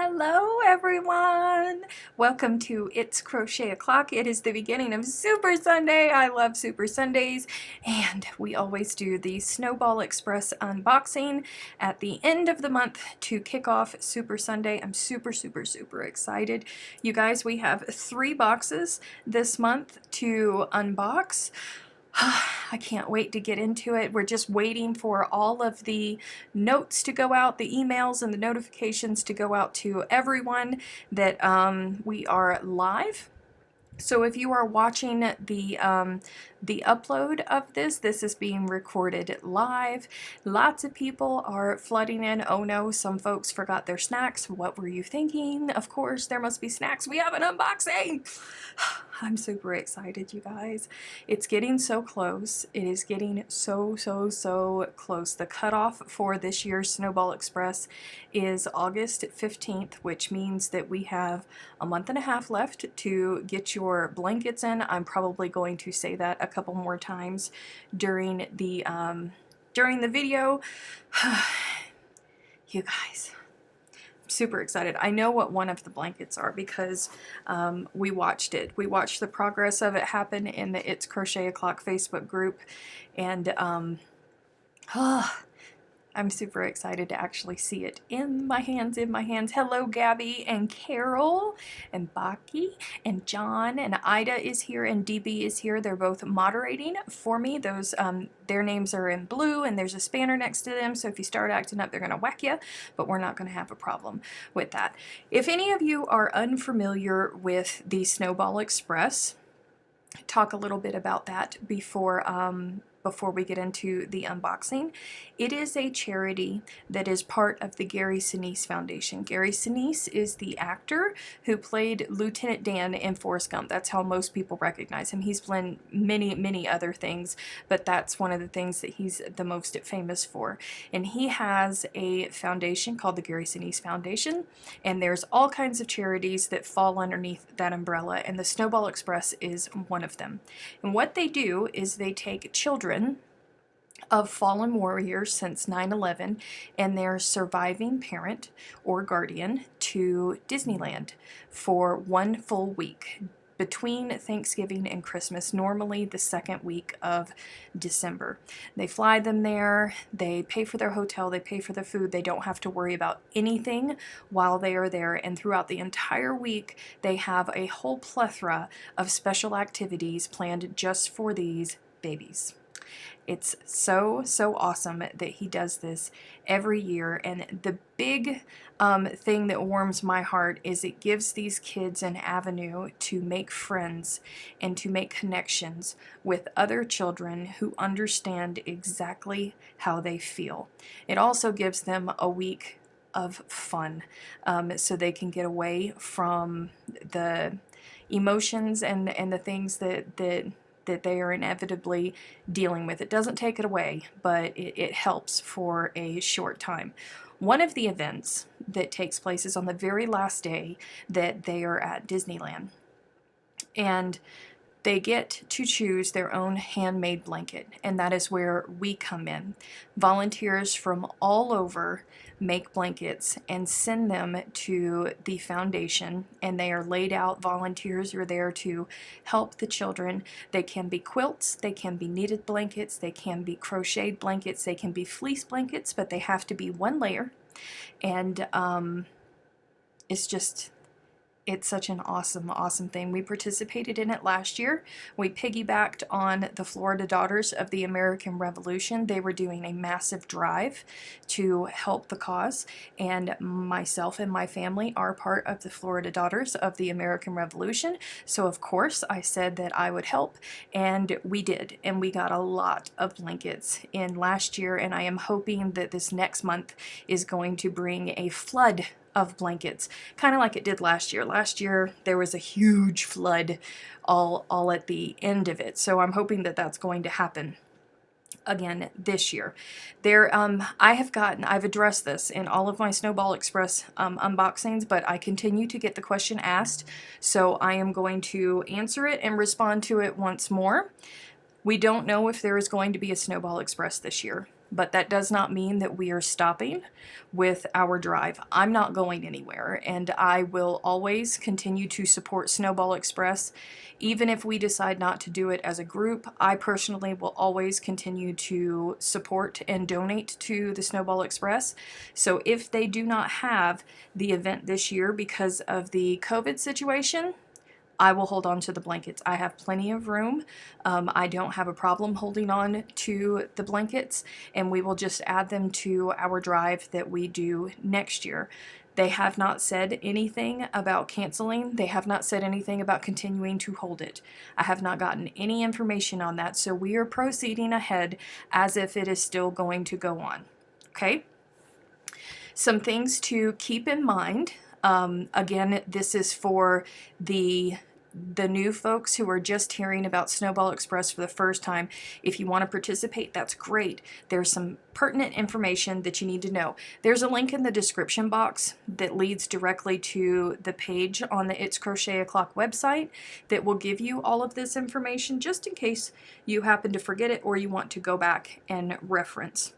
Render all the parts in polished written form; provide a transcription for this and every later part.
Hello everyone! Welcome to It's Crochet O'Clock. It is the beginning of Super Sunday. I love Super Sundays, and we always do the Snowball Express unboxing at the end of the month to kick off Super Sunday. I'm super excited. You guys, we have 3 boxes this month to unbox. I can't wait to get into it. We're just waiting for all of the notes to go out, the emails and the notifications to go out to everyone that we are live. So if you are watching the upload of this is being recorded live. Lots of people are flooding in. Oh no, some folks forgot their snacks. What were you thinking? Of course, there must be snacks. We have an unboxing. I'm super excited, you guys. It's getting so close. It is getting so close. The cutoff for this year's Snowball Express is August 15th, which means that we have a month and a half left to get your blankets in. I'm probably going to say that a couple more times during the video. You guys, super excited. I know what one of the blankets are because we watched it. We watched the progress of it happen in the It's Crochet O'Clock Facebook group, and I'm super excited to actually see it in my hands, Hello, Gabby and Carol and Baki and John and Ida is here and DB is here. They're both moderating for me. Those their names are in blue and there's a spanner next to them, so if you start acting up, they're going to whack you, but we're not going to have a problem with that. If any of you are unfamiliar with the Snowball Express, talk a little bit about that before we get into the unboxing. It is a charity that is part of the Gary Sinise Foundation. Gary Sinise is the actor who played Lieutenant Dan in Forrest Gump. That's how most people recognize him. He's played many other things, but that's one of the things that he's the most famous for. And he has a foundation called the Gary Sinise Foundation, and there's all kinds of charities that fall underneath that umbrella, and the Snowball Express is one of them. And what they do is they take children of fallen warriors since 9/11 and their surviving parent or guardian to Disneyland for 1 full week between Thanksgiving and Christmas, normally the 2nd week of December. They fly them there, they pay for their hotel, they pay for their food, they don't have to worry about anything while they are there, and throughout the entire week they have a whole plethora of special activities planned just for these babies. It's so awesome that he does this every year, and the big thing that warms my heart is it gives these kids an avenue to make friends and to make connections with other children who understand exactly how they feel. It also gives them a week of fun, so they can get away from the emotions and the things that they are inevitably dealing with. It doesn't take it away, but it helps for a short time. One of the events that takes place is on the very last day that they are at Disneyland, and they get to choose their own handmade blanket, and that is where we come in. Volunteers from all over make blankets and send them to the foundation, and they are laid out. Volunteers are there to help the children. They can be quilts, they can be knitted blankets, they can be crocheted blankets, they can be fleece blankets, but they have to be 1 layer, and it's such an awesome thing. We participated in it last year. We piggybacked on the Florida Daughters of the American Revolution. They were doing a massive drive to help the cause, and myself and my family are part of the Florida Daughters of the American Revolution. So of course I said that I would help, and we did, and we got a lot of blankets in last year, and I am hoping that this next month is going to bring a flood of blankets, kind of like it did last year. Last year there was a huge flood all at the end of it, so I'm hoping that that's going to happen again this year. I've addressed this in all of my Snowball Express unboxings, but I continue to get the question asked, so I am going to answer it and respond to it once more. We don't know if there is going to be a Snowball Express this year. but that does not mean that we are stopping with our drive. I'm not going anywhere, and I will always continue to support Snowball Express. Even if we decide not to do it as a group, I personally will always continue to support and donate to the Snowball Express. So if they do not have the event this year because of the COVID situation, I will hold on to the blankets. I have plenty of room. I don't have a problem holding on to the blankets, and we will just add them to our drive that we do next year. They have not said anything about canceling. They have not said anything about continuing to hold it. I have not gotten any information on that, so we are proceeding ahead as if it is still going to go on. Okay? Some things to keep in mind. Again, this is for the new folks who are just hearing about Snowball Express for the first time. If you want to participate, that's great. There's some pertinent information that you need to know. There's a link in the description box that leads directly to the page on the It's Crochet O'Clock website that will give you all of this information just in case you happen to forget it or you want to go back and reference.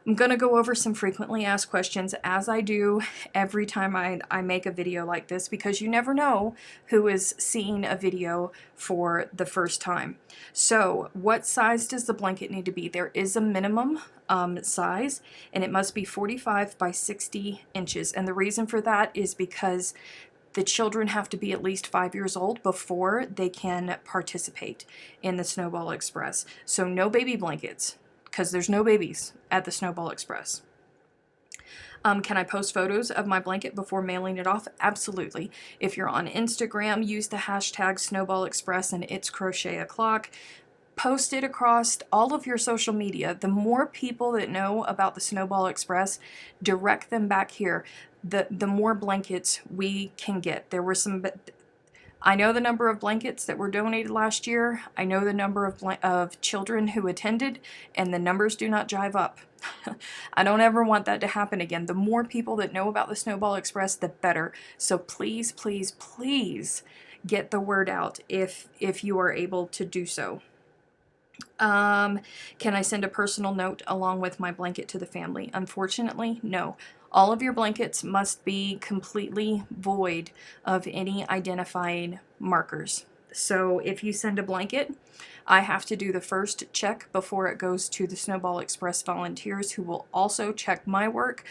I'm going to go over some frequently asked questions as I do every time I make a video like this, because you never know who is seeing a video for the first time. So what size does the blanket need to be? There is a minimum size, and it must be 45 by 60 inches. And the reason for that is because the children have to be at least 5 years old before they can participate in the Snowball Express. So no baby blankets, because there's no babies at the Snowball Express. Can I post photos of my blanket before mailing it off? Absolutely. If you're on Instagram, use the hashtag Snowball Express and It's Crochet O'Clock. Post it across all of your social media. The more people that know about the Snowball Express, direct them back here. The more blankets we can get. There were some... I know the number of blankets that were donated last year. I know the number of children who attended, and the numbers do not jive up. I don't ever want that to happen again. The more people that know about the Snowball Express, the better. So please, please, please get the word out if you are able to do so. Can I send a personal note along with my blanket to the family? Unfortunately, no. All of your blankets must be completely void of any identifying markers. So if you send a blanket, I have to do the first check before it goes to the Snowball Express volunteers, who will also check my work.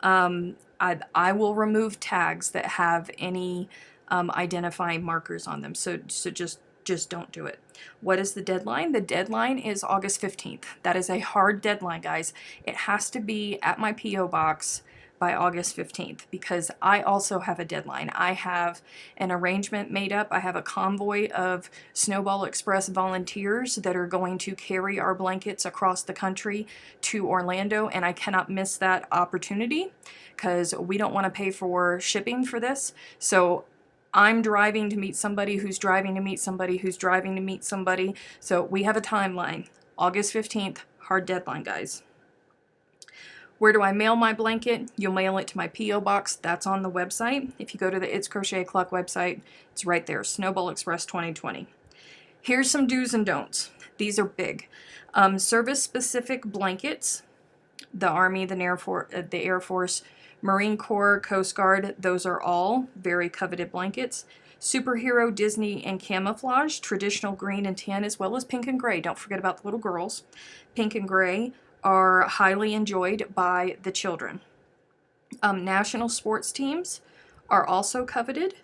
I will remove tags that have any identifying markers on them. So just don't do it. What is the deadline? The deadline is August 15th. That is a hard deadline, guys. It has to be at my P.O. box by August 15th, because I also have a deadline. I have an arrangement made up. I have a convoy of Snowball Express volunteers that are going to carry our blankets across the country to Orlando, and I cannot miss that opportunity because we don't want to pay for shipping for this. So I'm driving to meet somebody who's driving to meet somebody who's driving to meet somebody. So we have a timeline. August 15th, hard deadline, guys. Where do I mail my blanket? You'll mail it to my P.O. box. That's on the website. If you go to the It's Crochet O'Clock website, it's right there, Snowball Express 2020. Here's some do's and don'ts. These are big. Service-specific blankets, the Army, the Air Force, Marine Corps, Coast Guard, those are all very coveted blankets. Superhero, Disney, and camouflage, traditional green and tan, as well as pink and gray. Don't forget about the little girls. Pink and gray are highly enjoyed by the children. National sports teams are also coveted.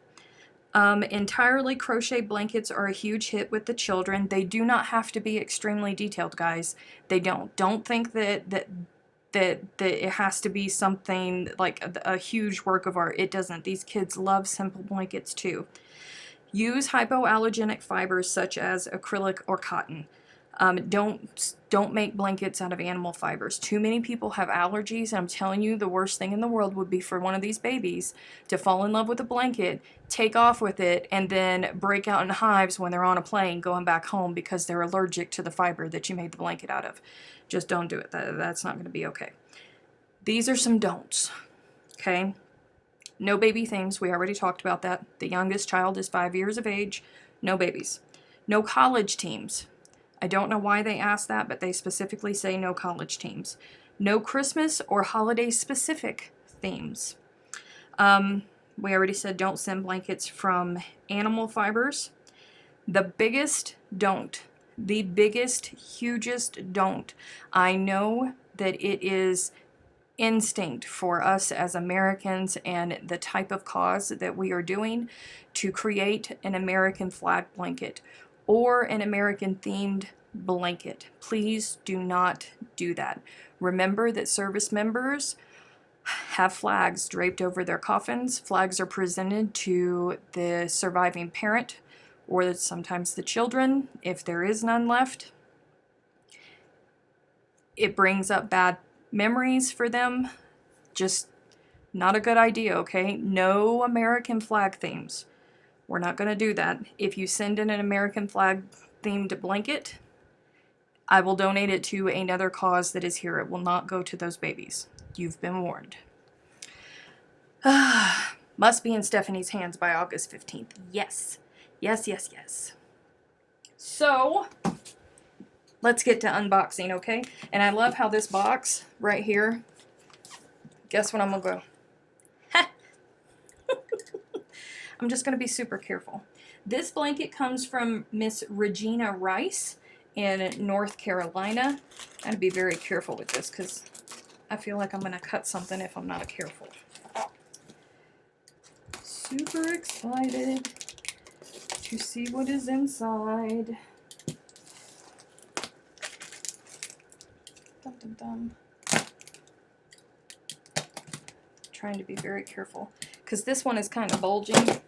Entirely crochet blankets are a huge hit with the children. They do not have to be extremely detailed, guys. They don't. Don't think that it has to be something like a huge work of art. It doesn't. These kids love simple blankets too. Use hypoallergenic fibers such as acrylic or cotton. Don't make blankets out of animal fibers. Too many people have allergies, and I'm telling you, the worst thing in the world would be for one of these babies to fall in love with a blanket, take off with it, and then break out in hives when they're on a plane going back home because they're allergic to the fiber that you made the blanket out of. Just don't do it. That's not going to be okay. These are some don'ts, okay? No baby things. We already talked about that. The youngest child is 5 years of age. No babies. No college teams. I don't know why they asked that, but they specifically say no college teams. No Christmas or holiday-specific themes. We already said don't send blankets from animal fibers. The biggest don't. The biggest, hugest don't. I know that it is instinct for us as Americans and the type of cause that we are doing to create an American flag blanket or an American themed blanket. Please do not do that. Remember that service members have flags draped over their coffins. Flags are presented to the surviving parent or sometimes the children if there is none left. It brings up bad memories for them. Just not a good idea, okay? No American flag themes. We're not going to do that. If you send in an American flag themed blanket, I will donate it to another cause that is here. It will not go to those babies. You've been warned. Must be in Stephanie's hands by August 15th. Yes. Yes, yes, yes. So, let's get to unboxing, okay? And I love how this box right here, guess what I'm going to go? I'm just going to be super careful. This blanket comes from Miss Regina Rice in North Carolina. I got to be very careful with this because I feel like I'm going to cut something if I'm not careful. Super excited to see what is inside. Dum, dum, dum. Trying to be very careful because this one is kind of bulging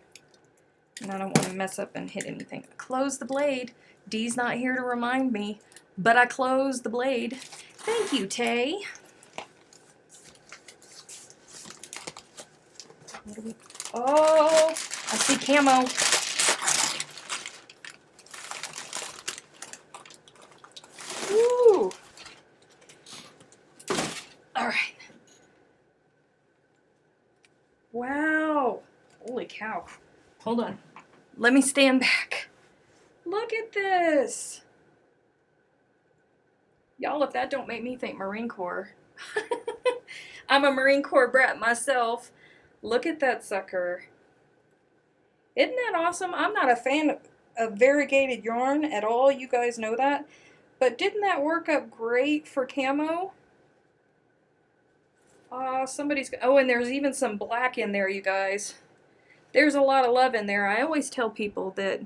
and I don't want to mess up and hit anything. Close the blade. Dee's not here to remind me, but I closed the blade. Thank you, Tay. What do we... Oh, I see camo. Woo! All right. Wow. Holy cow. Hold on. Let me stand back. Look at this. Y'all, if that don't make me think Marine Corps. I'm a Marine Corps brat myself. Look at that sucker. Isn't that awesome? I'm not a fan of variegated yarn at all. You guys know that. But didn't that work up great for camo? Somebody's... Oh, and there's even some black in there, you guys. There's a lot of love in there. I always tell people that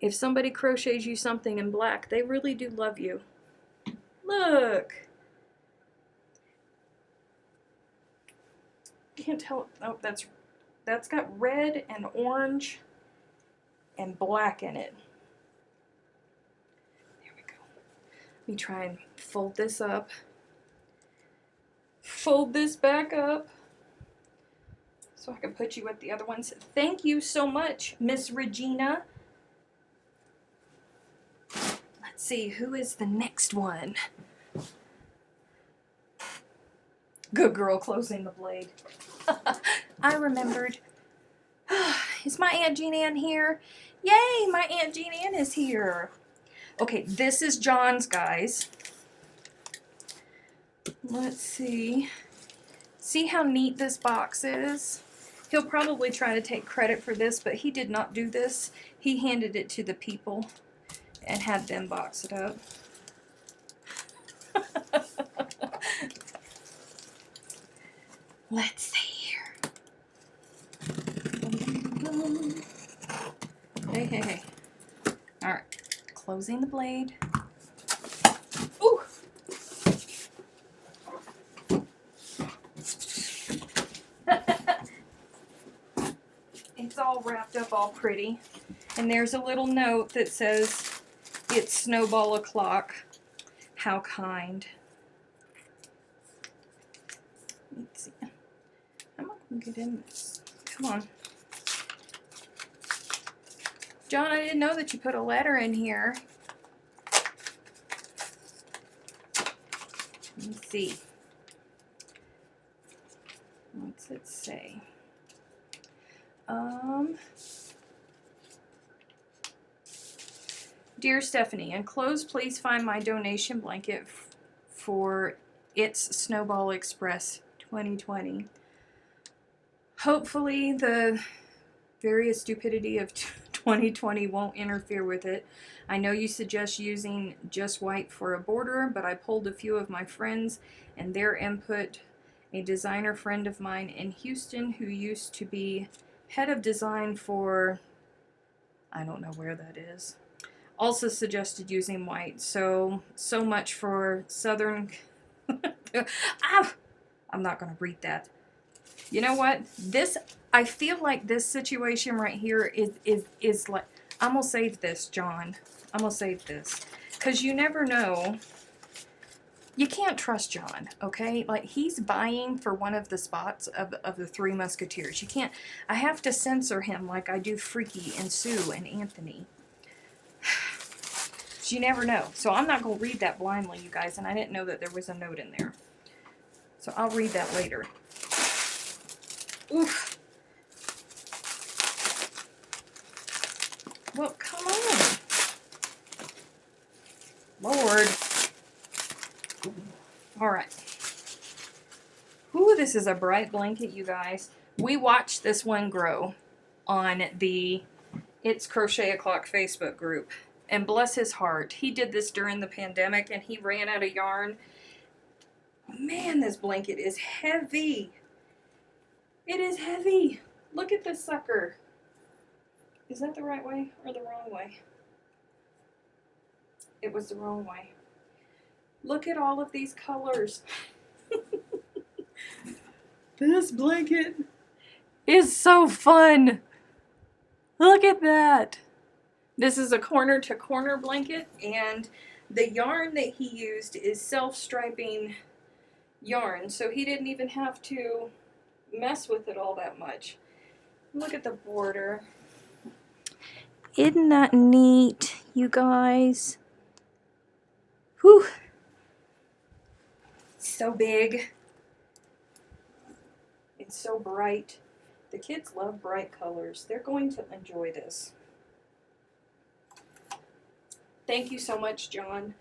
if somebody crochets you something in black, they really do love you. Look. Can't tell. Oh, that's got red and orange and black in it. There we go. Let me try and fold this up. Fold this back up so I can put you with the other ones. Thank you so much, Miss Regina. Let's see, who is the next one? Good girl, closing the blade. I remembered. Is my Aunt Jean Ann here? Yay, my Aunt Jean Ann is here. Okay, this is John's, guys. Let's see. See how neat this box is? He'll probably try to take credit for this, but he did not do this. He handed it to the people and had them box it up. Let's see here. Hey, hey, hey. Alright. Closing the blade. Ooh! It's all wrapped up all pretty. And there's a little note that says, "It's Snowball o'clock. How kind." Let's see. I'm not going to get in this. Come on. John, I didn't know that you put a letter in here. Let me see. What's it say? Dear Stephanie, enclosed, please find my donation blanket for It's Snowball Express 2020. Hopefully the various stupidity of 2020 won't interfere with it. I know you suggest using just white for a border, but I pulled a few of my friends and their input. A designer friend of mine in Houston who used to be head of design for, I don't know where that is, also suggested using white. So much for Southern. Ah, I'm not going to read that. You know what? I feel like this situation right here is like, I'm going to save this, John. I'm going to save this. Because you never know. You can't trust John, okay? Like, he's vying for one of the spots of the Three Musketeers. You can't, I have to censor him like I do Freaky and Sue and Anthony. So you never know. So I'm not going to read that blindly, you guys, and I didn't know that there was a note in there. So I'll read that later. Oof. Well, come on. Lord. All right. Ooh, this is a bright blanket, you guys. We watched this one grow on the It's Crochet O'Clock Facebook group. And bless his heart, he did this during the pandemic and he ran out of yarn. Man, this blanket is heavy. It is heavy. Look at this sucker. Is that the right way or the wrong way? It was the wrong way. Look at all of these colors. This blanket is so fun. Look at that. This is a corner-to-corner blanket, and the yarn that he used is self-striping yarn, so he didn't even have to mess with it all that much. Look at the border. Isn't that neat, you guys? Whew. It's so big. It's so bright. The kids love bright colors. They're going to enjoy this. Thank you so much, John.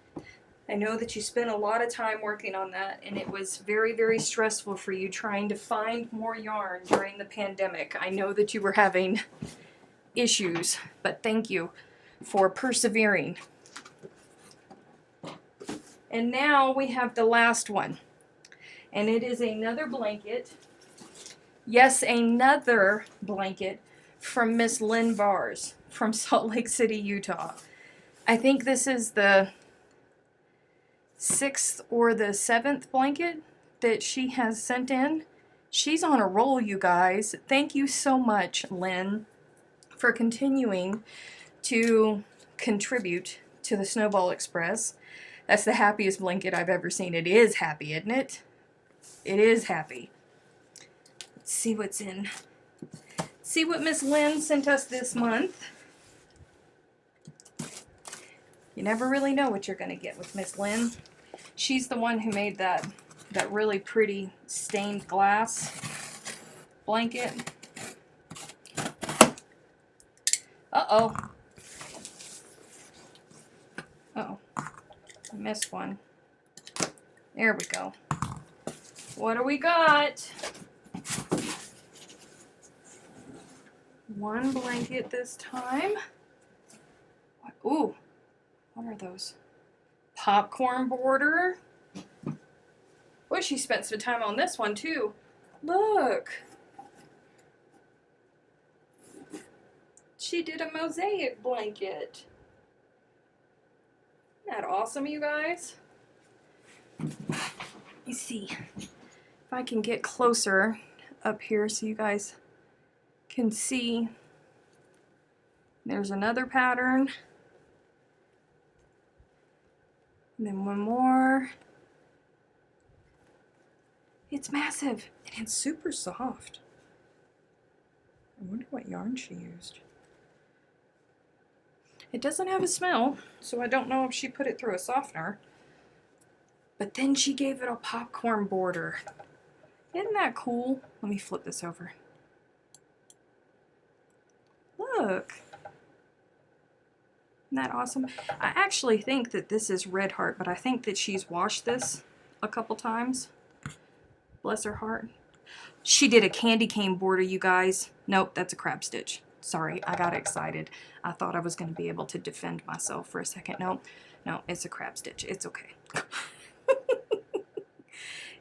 I know that you spent a lot of time working on that, and it was very, very stressful for you trying to find more yarn during the pandemic. I know that you were having issues, but thank you for persevering. And now we have the last one, and it is another blanket. Yes, another blanket from Miss Lynn Bars from Salt Lake City, Utah. I think this is the 6th or the 7th blanket that she has sent in. She's on a roll, you guys. Thank you so much, Lynn, for continuing to contribute to the Snowball Express. That's the happiest blanket I've ever seen. It is happy, isn't it? It is happy. Let's see what's in. See what Miss Lynn sent us this month. You never really know what you're going to get with Miss Lynn. She's the one who made that really pretty stained glass blanket. Uh-oh. Uh-oh. I missed one. There we go. What do we got? One blanket this time. Ooh. What are those? Popcorn border. Boy, she spent some time on this one too. Look. She did a mosaic blanket. Isn't that awesome, you guys? Let me see if I can get closer up here so you guys can see. There's another pattern. And then one more. It's massive and it's super soft. I wonder what yarn she used. It doesn't have a smell, so I don't know if she put it through a softener. But then she gave it a popcorn border. Isn't that cool? Let me flip this over. Look. Isn't that awesome? I actually think that this is Red Heart, but I think that she's washed this a couple times. Bless her heart. She did a candy cane border, you guys. Nope, that's a crab stitch. Sorry, I got excited. I thought I was going to be able to defend myself for a second. No, no, it's a crab stitch. It's okay.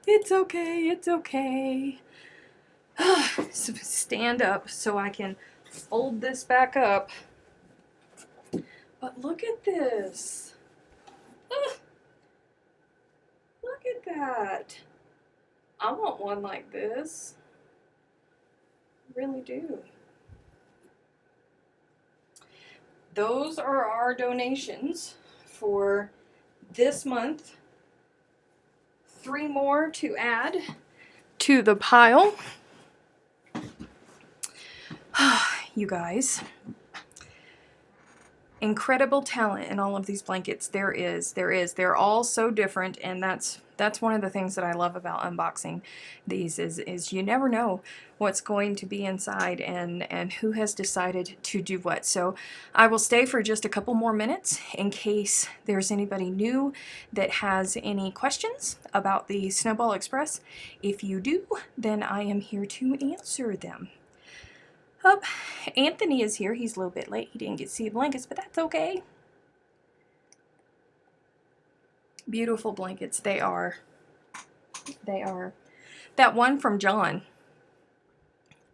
It's okay. It's okay. So stand up so I can fold this back up. But look at this. Look at that. I want one like this. I really do. Those are our donations for this month. 3 more to add to the pile. You guys. Incredible talent in all of these blankets. There is. They're all so different, and that's one of the things that I love about unboxing these is you never know what's going to be inside and who has decided to do what. So I will stay for just a couple more minutes in case there's anybody new that has any questions about the Snowball Express. If you do, then I am here to answer them. Oh, Anthony is here. He's a little bit late. He didn't get to see the blankets, but that's okay. Beautiful blankets. They are. They are. That one from John.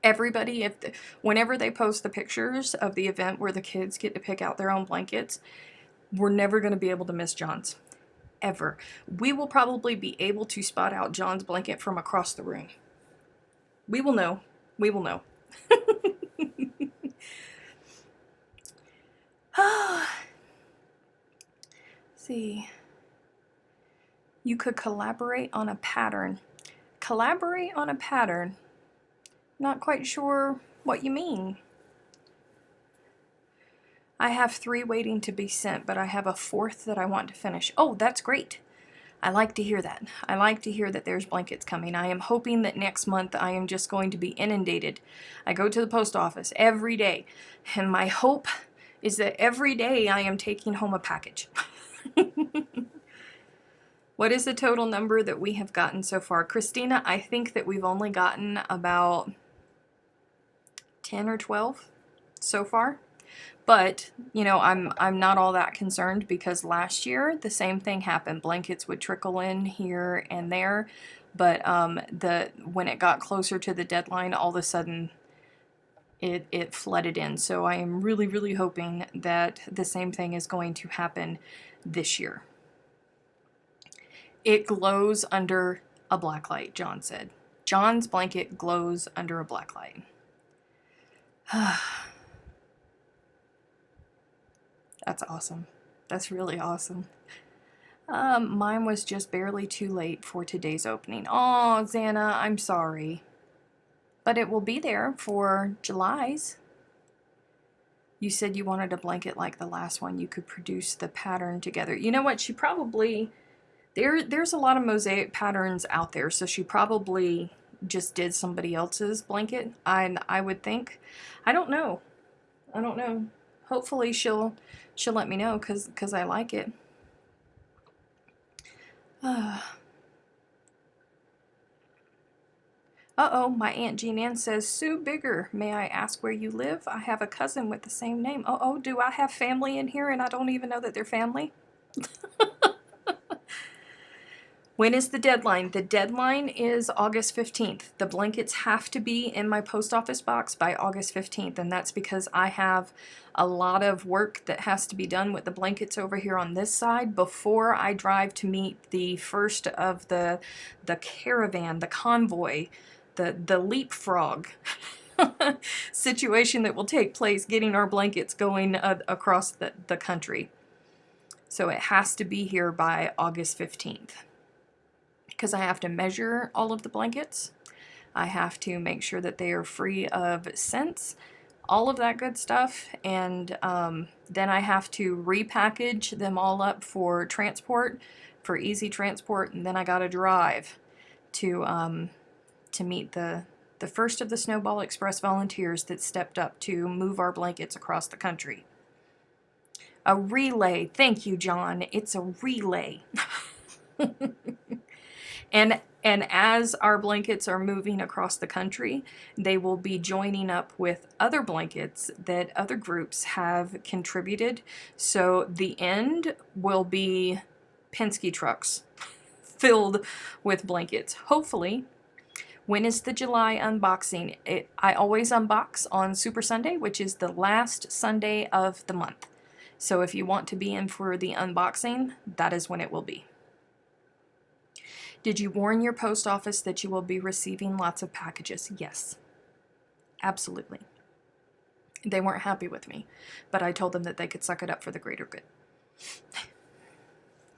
Everybody, whenever they post the pictures of the event where the kids get to pick out their own blankets, we're never going to be able to miss John's. Ever. We will probably be able to spot out John's blanket from across the room. We will know. We will know. See. You could collaborate on a pattern. Collaborate on a pattern? Not quite sure what you mean. I have 3 waiting to be sent, but I have a 4th that I want to finish. Oh, that's great. I like to hear that. I like to hear that there's blankets coming. I am hoping that next month I am just going to be inundated. I go to the post office every day, and my hope is that every day I am taking home a package. What is the total number that we have gotten so far? Christina, I think that we've only gotten about 10 or 12 so far. But, you know, I'm not all that concerned because last year the same thing happened. Blankets would trickle in here and there, but when it got closer to the deadline, all of a sudden it flooded in. So I am really, really hoping that the same thing is going to happen this year. It glows under a black light, John said. John's blanket glows under a black light. That's awesome. That's really awesome. Mine was just barely too late for today's opening. Oh, Xana, I'm sorry. But it will be there for July's. You said you wanted a blanket like the last one. You could produce the pattern together. You know what? She probably... There's a lot of mosaic patterns out there, so she probably just did somebody else's blanket, I would think. I don't know. I don't know. Hopefully she'll let me know because I like it. Uh-oh, my Aunt Jean Ann says, Sue Bigger, may I ask where you live? I have a cousin with the same name. Uh-oh, do I have family in here and I don't even know that they're family? When is the deadline? The deadline is August 15th. The blankets have to be in my post office box by August 15th, and that's because I have a lot of work that has to be done with the blankets over here on this side before I drive to meet the first of the caravan, the convoy, the leapfrog situation that will take place getting our blankets going across the country. So it has to be here by August 15th. Because I have to measure all of the blankets. I have to make sure that they are free of scents, all of that good stuff, and then I have to repackage them all up for transport, for easy transport, and then I gotta drive to meet the first of the Snowball Express volunteers that stepped up to move our blankets across the country. A relay. Thank you, John. It's a relay. And as our blankets are moving across the country, they will be joining up with other blankets that other groups have contributed. So the end will be Penske trucks filled with blankets. Hopefully. When is the July unboxing? I always unbox on Super Sunday, which is the last Sunday of the month. So if you want to be in for the unboxing, that is when it will be. Did you warn your post office that you will be receiving lots of packages? Yes, absolutely. They weren't happy with me, but I told them that they could suck it up for the greater good.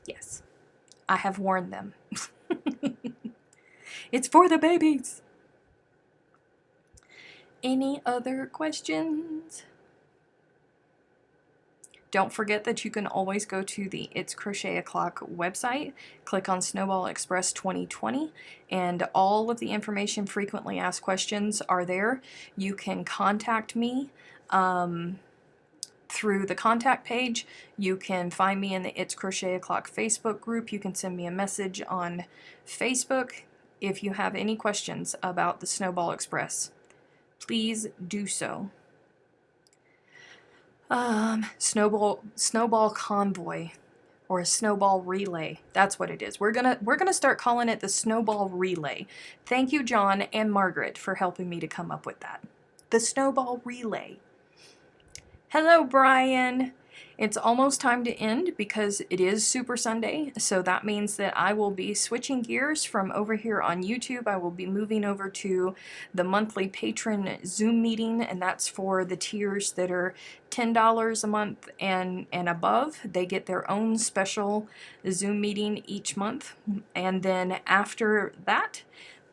Yes, I have warned them. It's for the babies. Any other questions? Don't forget that you can always go to the It's Crochet O'Clock website, click on Snowball Express 2020, and all of the information, frequently asked questions are there. You can contact me through the contact page. You can find me in the It's Crochet O'Clock Facebook group. You can send me a message on Facebook if you have any questions about the Snowball Express. Please do so. Snowball convoy, or a snowball relay. That's what it is. We're gonna start calling it the snowball relay. Thank you, John and Margaret, for helping me to come up with that. The snowball relay. Hello, Brian. It's almost time to end because it is Super Sunday, so that means that I will be switching gears from over here on YouTube. I will be moving over to the monthly patron Zoom meeting, and that's for the tiers that are $10 a month and above. They get their own special Zoom meeting each month, and then after that,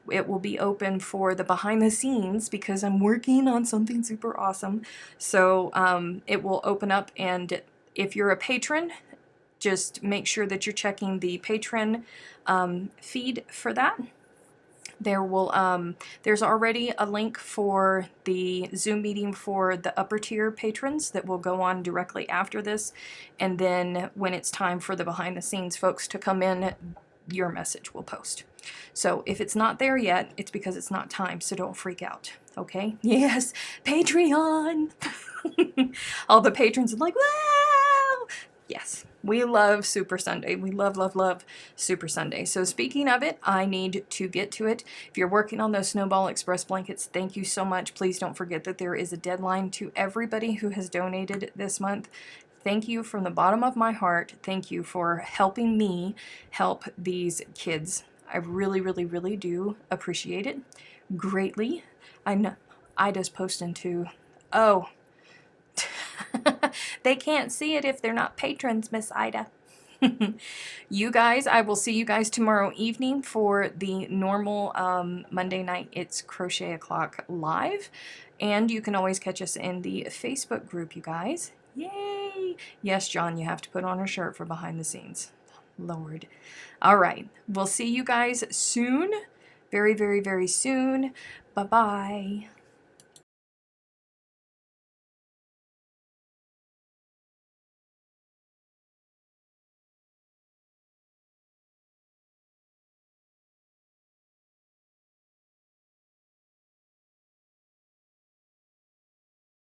it will be open for the behind the scenes because I'm working on something super awesome. So it will open up, and if you're a patron, just make sure that you're checking the patron feed for that. There's already a link for the Zoom meeting for the upper tier patrons that will go on directly after this. And then when it's time for the behind the scenes folks to come in, your message will post. So if it's not there yet, it's because it's not time, so don't freak out, okay? Yes, Patreon! All the patrons are like, wow! Yes, we love Super Sunday. We love, love, love Super Sunday. So speaking of it, I need to get to it. If you're working on those Snowball Express blankets, thank you so much. Please don't forget that there is a deadline to everybody who has donated this month. Thank you from the bottom of my heart. Thank you for helping me help these kids. I really, really, really do appreciate it greatly. I know Ida's posting too. Oh, they can't see it if they're not patrons, Miss Ida. You guys, I will see you guys tomorrow evening for the normal Monday night It's Crochet O'Clock live. And you can always catch us in the Facebook group, you guys. Yay! Yes, John, you have to put on a shirt for behind the scenes. Lord. All right. We'll see you guys soon. Very, very, very soon. Bye-bye.